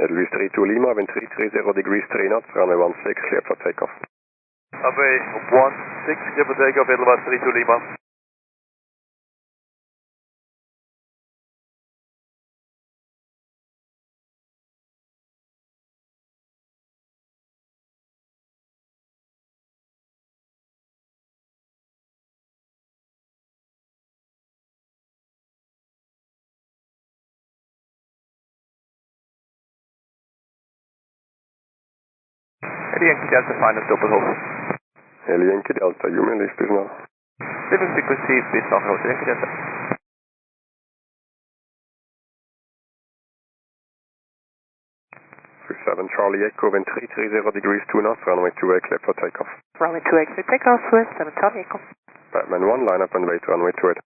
Louis 32 Lima, wind 330 degrees 3 knots, runway 16, cleared for takeoff. Runway 16, clear for takeoff, Airbus 32 Lima. Yankee Delta, final Doppelhof. Yankee Delta, you may leave this now. Living frequency, please talk about Yankee Delta. Seven Charlie Echo, wind 330 degrees 2 knots, runway 28, clear for takeoff. Runway 28, clear takeoff with 7 Charlie Echo. Batman 1, line up and wait, runway 28.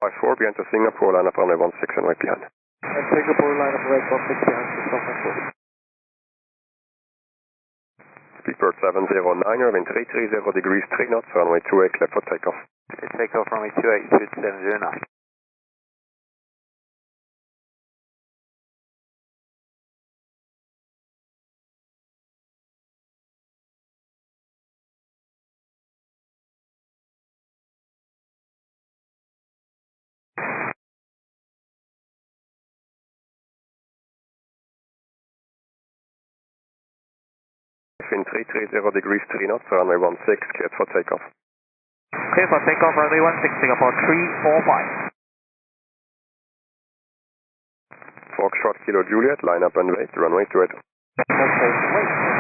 54, behind to Singapore, line up runway 16 and wait behind. And Singapore, line up right 16 behind to Singapore. Speedbird 709, wind 330 degrees 3 knots, runway 28, clear for takeoff. Takeoff runway 28, 709. Wind 330 degrees 3 knots, runway 16, cleared for takeoff. Clear for takeoff, runway 16, Singapore 345. Foxtrot Kilo Juliet, line up and wait, runway 28. Okay, wait.